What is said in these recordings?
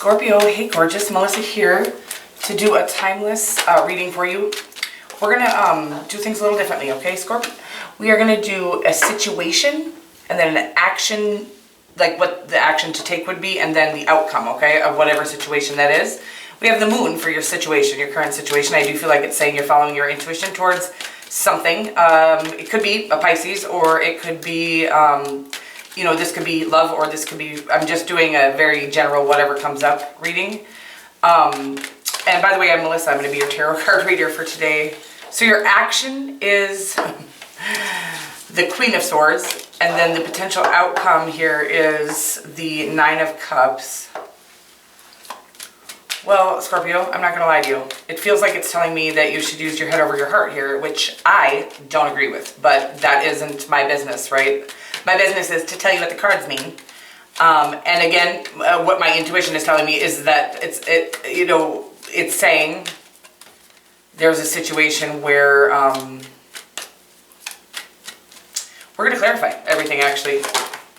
Scorpio, hey gorgeous, Melissa here to do a timeless reading for you. We're gonna do things a little differently, okay, Scorpio? We are gonna do a situation and then an action, like what the action to take would be, and then the outcome, okay, of whatever situation that is. We have the moon for your situation, your current situation. I do feel like it's saying you're following your intuition towards something. It could be a Pisces, or it could be you know, this could be love, or this could be, I'm just doing a very general whatever comes up reading. And by the way, I'm Melissa. I'm going to be your tarot card reader for today. So your action is the Queen of Swords, and then the potential outcome here is the Nine of Cups. Well, Scorpio, I'm not going to lie to you. It feels like it's telling me that you should use your head over your heart here, which I don't agree with, but that isn't my business, right? My business is to tell you what the cards mean. And again, what my intuition is telling me is that it's saying there's a situation where we're going to clarify everything, actually.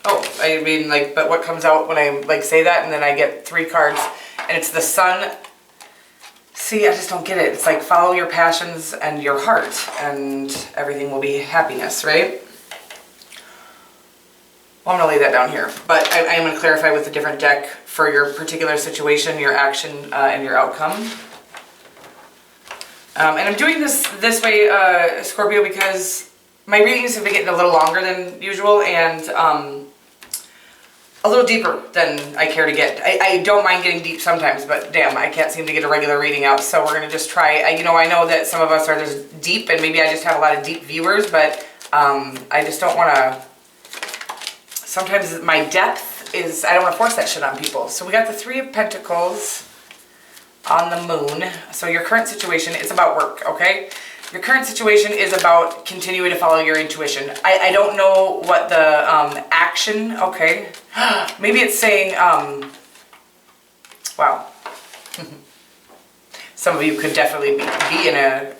Oh, I mean, like, but what comes out when I, like, say that, and then I get 3 cards, and it's the Sun. See, I just don't get it. It's like, follow your passions and your heart, and everything will be happiness, right? Well, I'm going to lay that down here, but I am going to clarify with a different deck for your particular situation, your action, and your outcome. And I'm doing this way, Scorpio, because my readings have been getting a little longer than usual, and a little deeper than I care to get. I don't mind getting deep sometimes, but damn, I can't seem to get a regular reading out, so we're going to just try. I know that some of us are just deep, and maybe I just have a lot of deep viewers, but I just don't want to. Sometimes my depth is, I don't want to force that shit on people. So we got the 3 of Pentacles on the moon. So your current situation is about work, okay? Your current situation is about continuing to follow your intuition. I don't know what the action, okay. Maybe it's saying, wow. Some of you could definitely be in a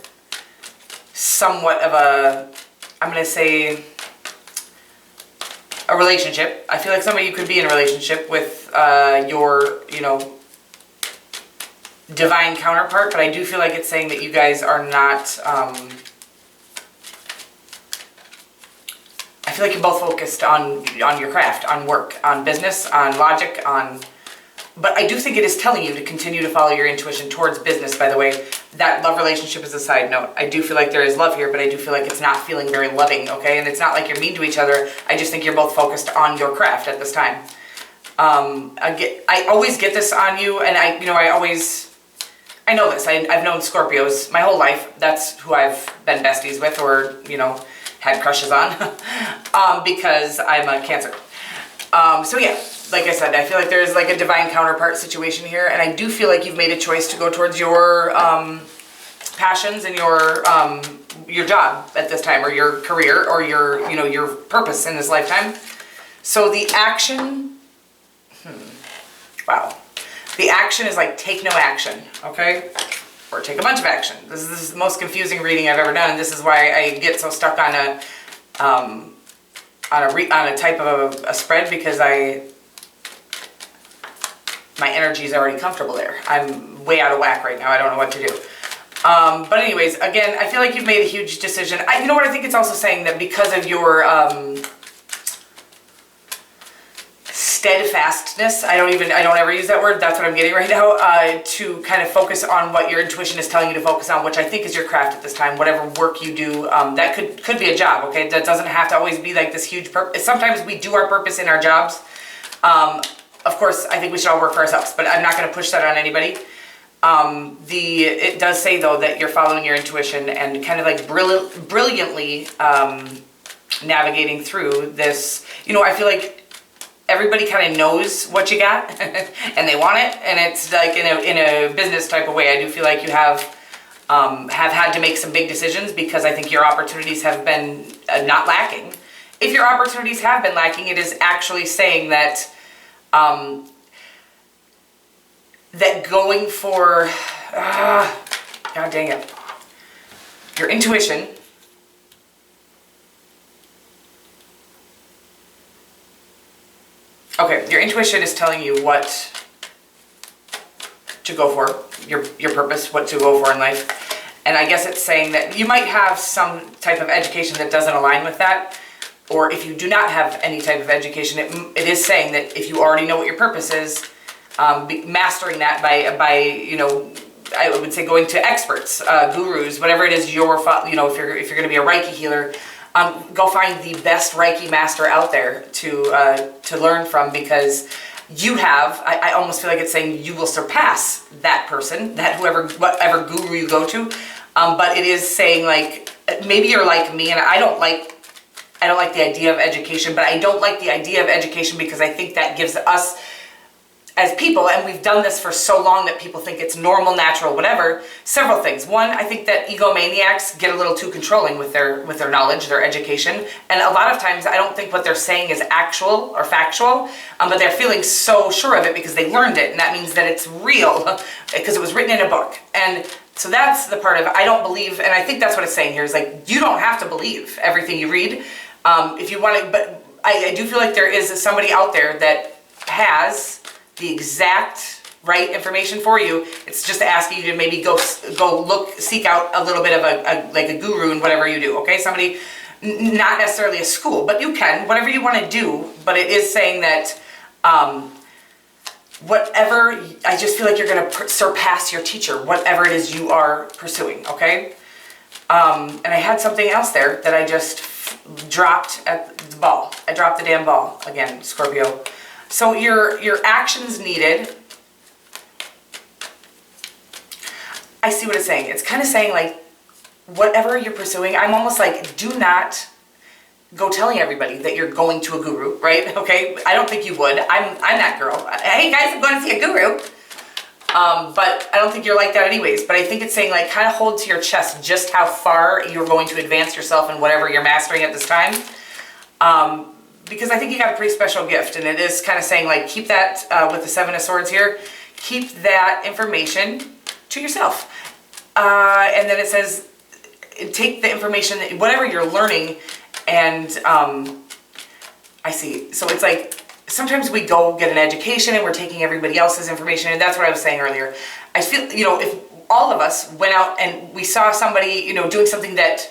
somewhat of a, I'm going to say, a relationship. I feel like some of you could be in a relationship with your, divine counterpart, but I do feel like it's saying that you guys are not, I feel like you're both focused on your craft, on work, on business, on logic, but I do think it is telling you to continue to follow your intuition towards business, by the way. That love relationship is a side note. I do feel like there is love here, but I do feel like it's not feeling very loving, okay? And it's not like you're mean to each other. I just think you're both focused on your craft at this time. I always get this on you, and I know this. I've known Scorpios my whole life. That's who I've been besties with, or, had crushes on, because I'm a Cancer. So yeah. Like I said, I feel like there's like a divine counterpart situation here, and I do feel like you've made a choice to go towards your passions and your job at this time, or your career, or your purpose in this lifetime. So the action, wow, the action is like take no action, okay, or take a bunch of action. This is the most confusing reading I've ever done. This is why I get so stuck on a type of a spread, because my energy is already comfortable there. I'm way out of whack right now. I don't know what to do. But anyways, again, I feel like you've made a huge decision. You know what? I think it's also saying that because of your steadfastness, I don't ever use that word. That's what I'm getting right now. To kind of focus on what your intuition is telling you to focus on, which I think is your craft at this time. Whatever work you do, that could be a job. Okay, that doesn't have to always be like this huge purpose. Sometimes we do our purpose in our jobs. Of course, I think we should all work for ourselves, but I'm not going to push that on anybody. It does say, though, that you're following your intuition and kind of like brilliantly navigating through this. I feel like everybody kind of knows what you got and they want it, and it's like in a business type of way. I do feel like you have had to make some big decisions, because I think your opportunities have been not lacking. If your opportunities have been lacking, it is actually saying that that going for, God dang it, your intuition Okay, your intuition is telling you what to go for, your purpose, what to go for in life. And I guess it's saying that you might have some type of education that doesn't align with that, or if you do not have any type of education, it is saying that if you already know what your purpose is, mastering that by you know, I would say going to experts, gurus, whatever it is, you know, if you're going to be a Reiki healer, go find the best Reiki master out there to learn from, because you have, I almost feel like it's saying you will surpass that person, that whatever guru you go to, but it is saying, like, maybe you're like me, and I don't like the idea of education, but I don't like the idea of education because I think that gives us as people, and we've done this for so long that people think it's normal, natural, whatever, several things. One, I think that egomaniacs get a little too controlling with their knowledge, their education, and a lot of times I don't think what they're saying is actual or factual, but they're feeling so sure of it because they learned it, and that means that it's real because it was written in a book. And so that's the part of I don't believe, and I think that's what it's saying here, is like, you don't have to believe everything you read if you want to, but I do feel like there is somebody out there that has the exact right information for you. It's just asking you to maybe go seek out a little bit of a guru in whatever you do, okay? Somebody, not necessarily a school, but you can, whatever you want to do, but it is saying that whatever, I just feel like you're going to surpass your teacher, whatever it is you are pursuing, okay? And I had something else there that I just dropped at the ball. I dropped the damn ball again, Scorpio. So your actions needed, I see what it's saying. It's kind of saying, like, whatever you're pursuing, I'm almost like, do not go telling everybody that you're going to a guru, right? Okay, I don't think you would. I'm that girl. Hey guys, I'm going to see a guru. But I don't think you're like that anyways. But I think it's saying, like, kind of hold to your chest just how far you're going to advance yourself in whatever you're mastering at this time. Because I think you got a pretty special gift, and it is kind of saying, like, keep that, with the Seven of Swords here, keep that information to yourself. And then it says, take the information, whatever you're learning, and I see. So it's like, sometimes we go get an education and we're taking everybody else's information, and that's what I was saying earlier. I feel, you know, if all of us went out and we saw somebody, you know, doing something that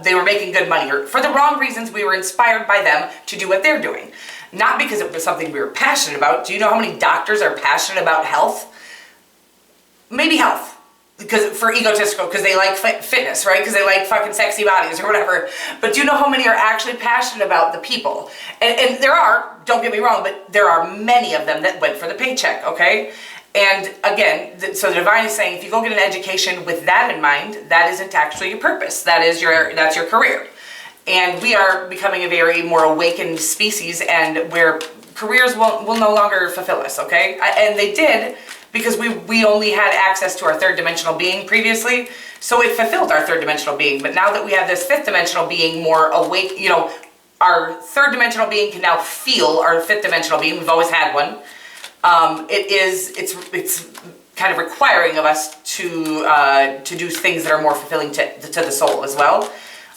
they were making good money, or for the wrong reasons, we were inspired by them to do what they're doing. Not because it was something we were passionate about. Do you know how many doctors are passionate about health? Maybe health. Because for egotistical, because they like fitness, right? Because they like fucking sexy bodies or whatever. But do you know how many are actually passionate about the people? And there are, don't get me wrong, but there are many of them that went for the paycheck, okay? And again, so the divine is saying, if you go get an education with that in mind, that isn't actually your purpose. That's your career. And we are becoming a very more awakened species, and where careers will no longer fulfill us, okay? And they did, because we only had access to our third dimensional being previously, so it fulfilled our third dimensional being. But now that we have this fifth dimensional being more awake, you know, our third dimensional being can now feel our fifth dimensional being. We've always had one. It's kind of requiring of us to do things that are more fulfilling to the soul as well.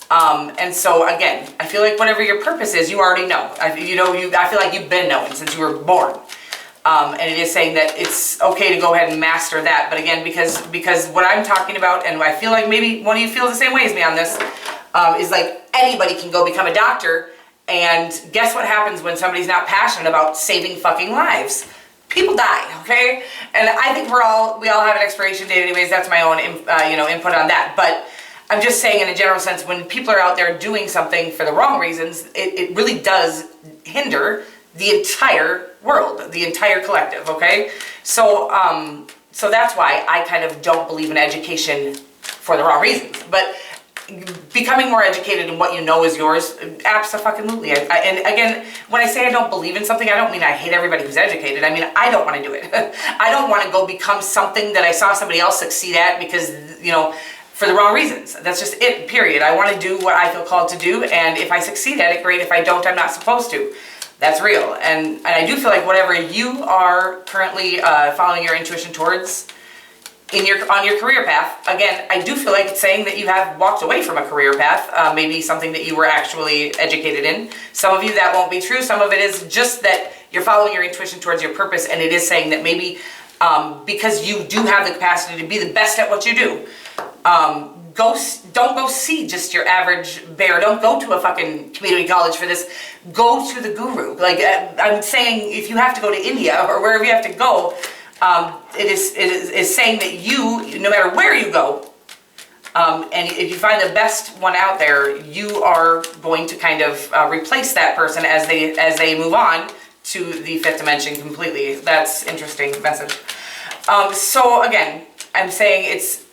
And so again, I feel like whatever your purpose is, you already know. I feel like you've been knowing since you were born. And it is saying that it's okay to go ahead and master that. But again, because what I'm talking about, and I feel like maybe one of you feels the same way as me on this, is like anybody can go become a doctor, and guess what happens when somebody's not passionate about saving fucking lives? People die, okay? And I think we all have an expiration date anyways. That's my own input on that. But I'm just saying, in a general sense, when people are out there doing something for the wrong reasons, it really does hinder the entire world, the entire collective, okay? So that's why I kind of don't believe in education for the wrong reasons. But becoming more educated in what you know is yours, abso-fucking-lutely. And again, when I say I don't believe in something, I don't mean I hate everybody who's educated. I mean, I don't want to do it. I don't want to go become something that I saw somebody else succeed at because, you know, for the wrong reasons. That's just it, period. I want to do what I feel called to do, and if I succeed at it, great. If I don't, I'm not supposed to. That's real. And I do feel like whatever you are currently following your intuition towards on your career path, again, I do feel like it's saying that you have walked away from a career path, maybe something that you were actually educated in. Some of you, that won't be true. Some of it is just that you're following your intuition towards your purpose, and it is saying that maybe because you do have the capacity to be the best at what you do. Don't go see just your average bear. Don't go to a fucking community college for this. Go to the guru. Like, I'm saying, if you have to go to India or wherever you have to go, it is saying that you, no matter where you go, and if you find the best one out there, you are going to kind of replace that person as they move on to the fifth dimension completely. That's interesting message. So again, I'm saying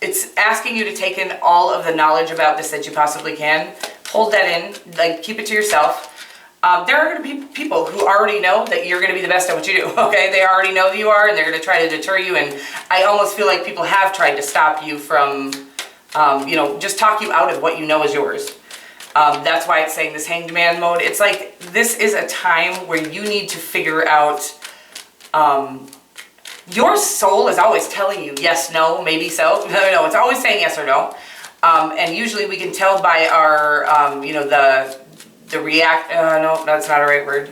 it's asking you to take in all of the knowledge about this that you possibly can. Hold that in, like, keep it to yourself. There are going to be people who already know that you're going to be the best at what you do, okay? They already know that you are, and they're going to try to deter you, and I almost feel like people have tried to stop you from, just talk you out of what you know is yours. That's why it's saying this hanged man mode. It's like, this is a time where you need to figure out, your soul is always telling you yes, no, maybe so. No, it's always saying yes or no. And usually we can tell by our, no, that's not a right word.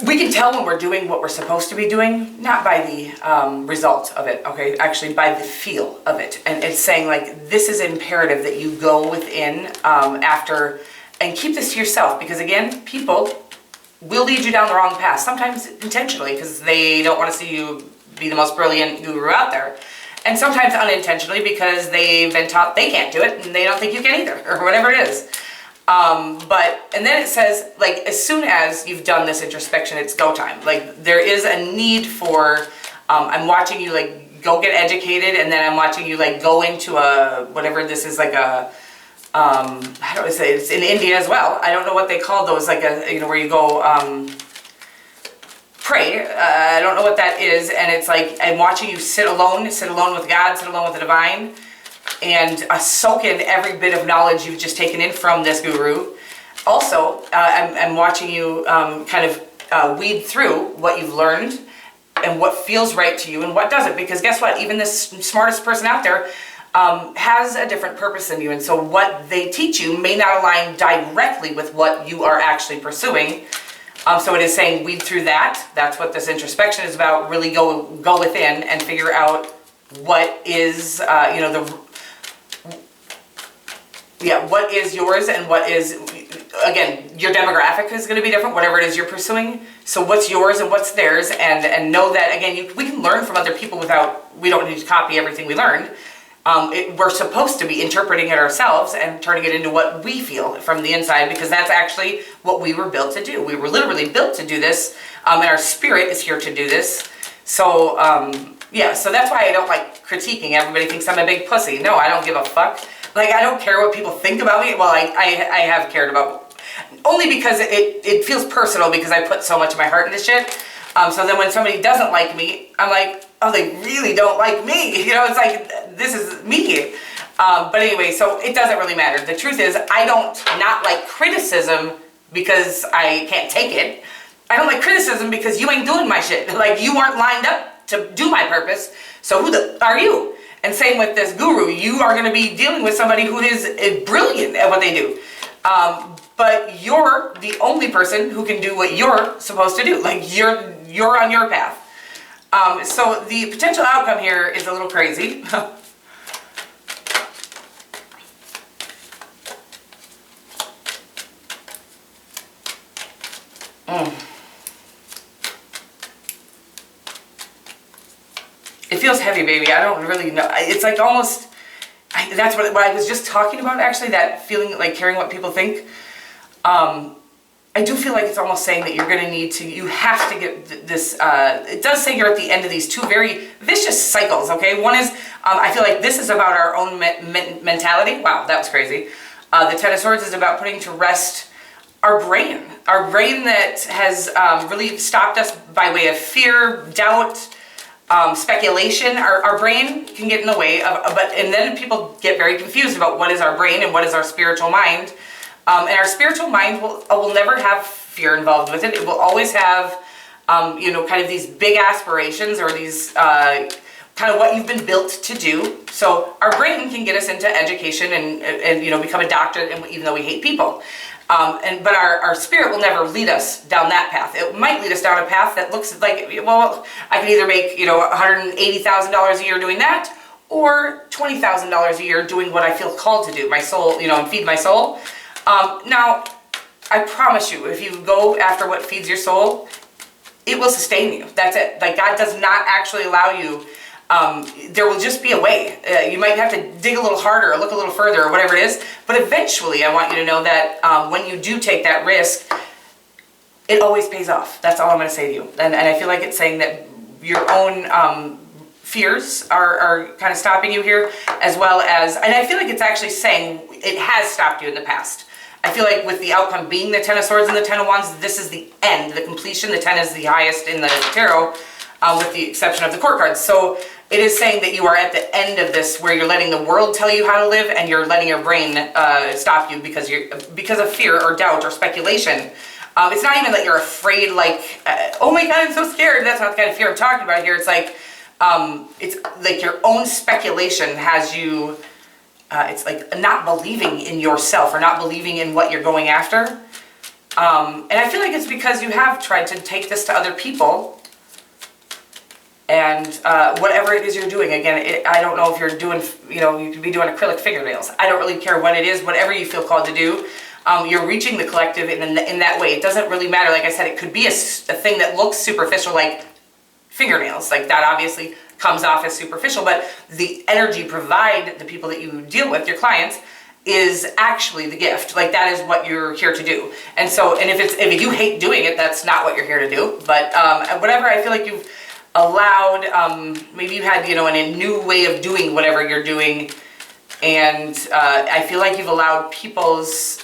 We can tell when we're doing what we're supposed to be doing, not by the result of it, okay? Actually, by the feel of it. And it's saying, like, this is imperative that you go within after, and keep this to yourself, because again, people will lead you down the wrong path, sometimes intentionally, because they don't want to see you be the most brilliant guru out there. And sometimes unintentionally, because they've been taught they can't do it, and they don't think you can either, or whatever it is. And then it says, like, as soon as you've done this introspection, it's go time. Like, there is a need for, I'm watching you, like, go get educated, and then I'm watching you, like, go into a, whatever this is, like a, how do I say, it's in India as well. I don't know what they call those, like a, where you go, pray. I don't know what that is, and it's like, I'm watching you sit alone with God, sit alone with the divine, and soak in every bit of knowledge you've just taken in from this guru. Also, I'm watching you kind of weed through what you've learned and what feels right to you and what doesn't, because guess what? Even the smartest person out there has a different purpose than you, and so what they teach you may not align directly with what you are actually pursuing. So it is saying weed through that. That's what this introspection is about. Really go within and figure out what is, what is yours, and what is, again, your demographic is going to be different, whatever it is you're pursuing. So what's yours and what's theirs, and know that, again, we can learn from other people we don't need to copy everything we learned. We're supposed to be interpreting it ourselves and turning it into what we feel from the inside, because that's actually what we were built to do. We were literally built to do this, and our spirit is here to do this. So, so that's why I don't like critiquing. Everybody thinks I'm a big pussy. No, I don't give a fuck. Like, I don't care what people think about me. Well, I have cared about, only because it feels personal, because I put so much of my heart into shit. So then when somebody doesn't like me, I'm like, oh, they really don't like me. It's like, this is me. But anyway, so it doesn't really matter. The truth is, I don't not like criticism because I can't take it. I don't like criticism because you ain't doing my shit. Like, you aren't lined up to do my purpose. So who the are you? And same with this guru. You are going to be dealing with somebody who is brilliant at what they do. But you're the only person who can do what you're supposed to do. Like, you're on your path. So the potential outcome here is a little crazy. It feels heavy, baby. I don't really know. It's like almost, that's what I was just talking about, actually, that feeling like caring what people think. I do feel like it's almost saying that you're going to need to, you have to get this, it does say you're at the end of these two very vicious cycles, okay? One is, I feel like this is about our own mentality. Wow, that was crazy. The Ten of Swords is about putting to rest our brain that has really stopped us by way of fear, doubt, speculation. Our brain can get in the way of, and then people get very confused about what is our brain and what is our spiritual mind. And our spiritual mind will never have fear involved with it. It will always have, kind of these big aspirations, or these kind of what you've been built to do. So our brain can get us into education and become a doctor, and even though we hate people. But our spirit will never lead us down that path. It might lead us down a path that looks like, well, I can either make, $180,000 a year doing that, or $20,000 a year doing what I feel called to do, my soul, and feed my soul. Now, I promise you, if you go after what feeds your soul, it will sustain you. That's it. Like, God does not actually allow you. There will just be a way. You might have to dig a little harder or look a little further or whatever it is. But eventually, I want you to know that when you do take that risk, it always pays off. That's all I'm going to say to you. And I feel like it's saying that your own fears are kind of stopping you here, as well as, and I feel like it's actually saying it has stopped you in the past. I feel like with the outcome being the Ten of Swords and the Ten of Wands, this is the end, the completion. The 10 is the highest in the tarot, with the exception of the court cards. So it is saying that you are at the end of this, where you're letting the world tell you how to live, and you're letting your brain stop you because of fear or doubt or speculation. It's not even that you're afraid, like, oh my God, I'm so scared. That's not the kind of fear I'm talking about here. It's like your own speculation has you. It's like not believing in yourself or not believing in what you're going after. And I feel like it's because you have tried to take this to other people. And whatever it is you're doing, again, I don't know if you're doing, you could be doing acrylic fingernails. I don't really care what it is, whatever you feel called to do. You're reaching the collective in that way. It doesn't really matter. Like I said, it could be a thing that looks superficial, like fingernails. Like that obviously comes off as superficial, but the energy provide the people that you deal with, your clients, is actually the gift. Like that is what you're here to do. And so, and if you hate doing it, that's not what you're here to do. But whatever, I feel like you've allowed, maybe you had, a new way of doing whatever you're doing. And I feel like you've allowed people's,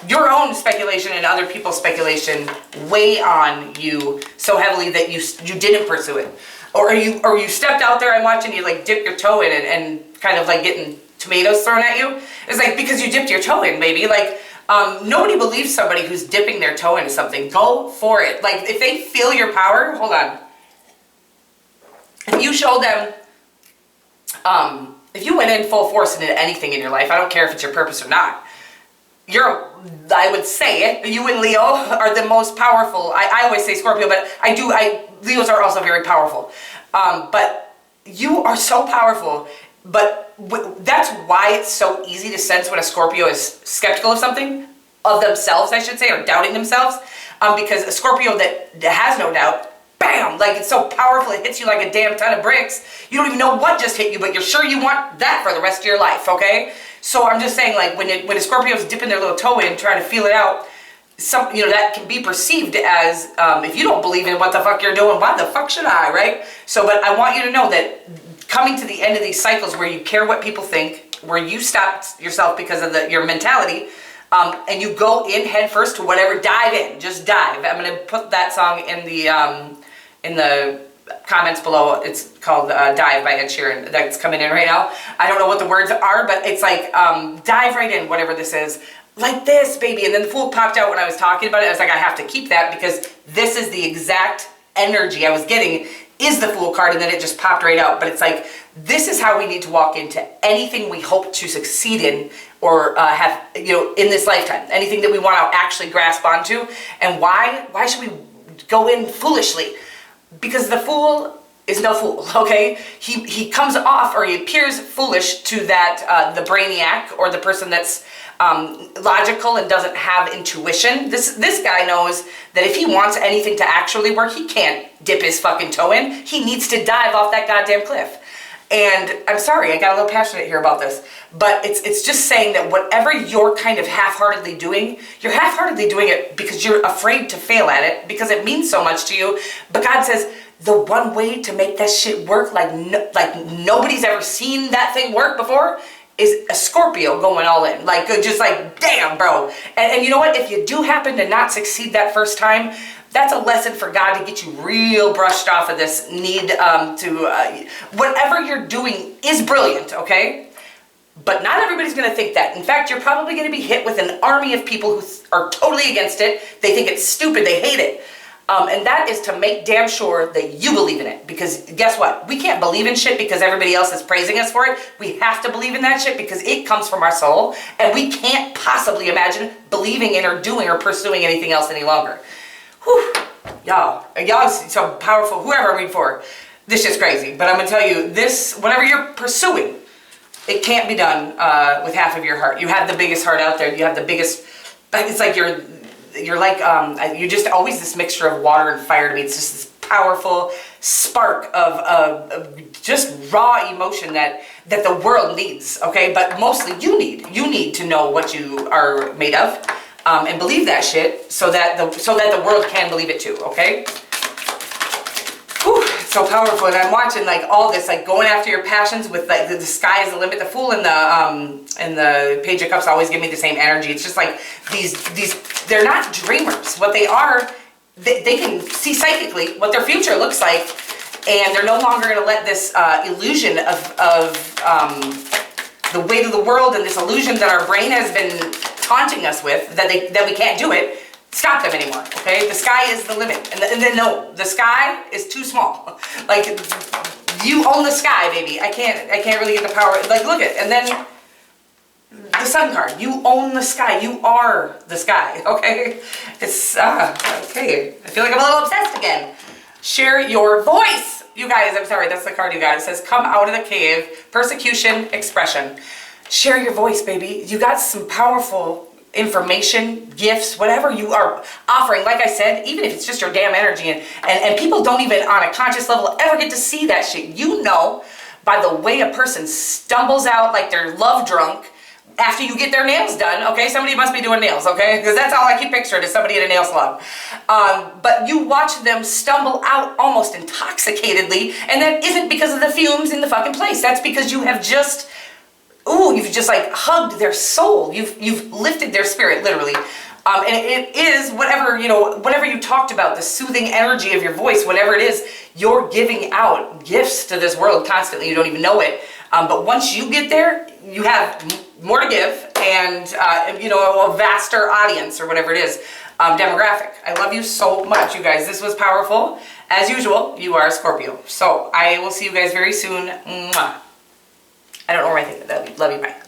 your own speculation and other people's speculation weigh on you so heavily that you didn't pursue it. Or you stepped out there, I'm watching you like dip your toe in it and kind of like getting tomatoes thrown at you. It's like because you dipped your toe in, maybe. Like, nobody believes somebody who's dipping their toe into something. Go for it. Like, if they feel your power, hold on. If you show them, if you went in full force into anything in your life, I don't care if it's your purpose or not, I would say it, you and Leo are the most powerful. I always say Scorpio, but Leos are also very powerful. But you are so powerful, but that's why it's so easy to sense when a Scorpio is skeptical of something, of themselves, I should say, or doubting themselves. Because a Scorpio that has no doubt, bam, like it's so powerful, it hits you like a damn ton of bricks. You don't even know what just hit you, but you're sure you want that for the rest of your life, okay? So I'm just saying, like, when a Scorpio's dipping their little toe in, trying to feel it out, that can be perceived as, if you don't believe in what the fuck you're doing, why the fuck should I, right? So, but I want you to know that coming to the end of these cycles where you care what people think, where you stopped yourself because of your mentality, and you go in head first to whatever, dive in, just dive. I'm going to put that song in the comments below. It's called Dive by Ed Sheeran. That's coming in right now. I don't know what the words are, but it's like, dive right in, whatever this is. Like this, baby. And then the Fool popped out when I was talking about it. I was like, I have to keep that because this is the exact energy I was getting is the Fool card, and then it just popped right out. But it's like, this is how we need to walk into anything we hope to succeed in or have, in this lifetime. Anything that we want to actually grasp onto. And why? Why should we go in foolishly? Because the Fool is no fool, okay? He comes off, or he appears foolish to that, the brainiac, or the person that's logical and doesn't have intuition. This guy knows that if he wants anything to actually work, he can't dip his fucking toe in. He needs to dive off that goddamn cliff. And I'm sorry, I got a little passionate here about this, but it's just saying that whatever you're kind of half-heartedly doing, you're half-heartedly doing it because you're afraid to fail at it, because it means so much to you. But God says, the one way to make that shit work like nobody's ever seen that thing work before is a Scorpio going all in. Like, just like, damn, bro. And you know what? If you do happen to not succeed that first time, that's a lesson for God to get you real brushed off of this need whatever you're doing is brilliant, okay? But not everybody's going to think that. In fact, you're probably going to be hit with an army of people who are totally against it. They think it's stupid. They hate it. And that is to make damn sure that you believe in it. Because guess what? We can't believe in shit because everybody else is praising us for it. We have to believe in that shit because it comes from our soul. And we can't possibly imagine believing in or doing or pursuing anything else any longer. Whew. Y'all so powerful. Whoever I'm reading for, this shit's crazy. But I'm going to tell you, this, whatever you're pursuing, it can't be done with half of your heart. You have the biggest heart out there. You have the biggest, it's like you're just always this mixture of water and fire to me. It's just this powerful spark of just raw emotion that the world needs, okay? But mostly you need to know what you are made of and believe that shit so that the world can believe it too, okay? Whew, it's so powerful. And I'm watching like all this, like going after your passions with like the sky is the limit. The Fool and the Page of Cups always give me the same energy. It's just like these they're not dreamers. What they are, they can see psychically what their future looks like, and they're no longer going to let this illusion of the weight of the world and this illusion that our brain has been taunting us with that we can't do it. Stop them anymore, okay? The sky is the limit. And then no, the sky is too small. Like, you own the sky, baby. I can't really get the power. Like, look at, and then the Sun card. You own the sky. You are the sky, okay? It's, okay. I feel like I'm a little obsessed again. Share your voice. You guys, I'm sorry, that's the card you got. It says, come out of the cave, persecution, expression. Share your voice, baby. You got some powerful information, gifts, whatever you are offering. Like I said, even if it's just your damn energy, and people don't even on a conscious level ever get to see that shit. You know by the way a person stumbles out like they're love drunk after you get their nails done, okay? Somebody must be doing nails, okay? Because that's all I keep picturing is somebody at a nail salon. But you watch them stumble out almost intoxicatedly, and that isn't because of the fumes in the fucking place. That's because you have just you've just like hugged their soul. You've lifted their spirit, literally. And it is whatever you talked about, the soothing energy of your voice, whatever it is, you're giving out gifts to this world constantly. You don't even know it. But once you get there, you have more to give and, a vaster audience or whatever it is, demographic. I love you so much, you guys. This was powerful. As usual, you are a Scorpio. So I will see you guys very soon. Mwah. I don't know where I think. Love you. Bye.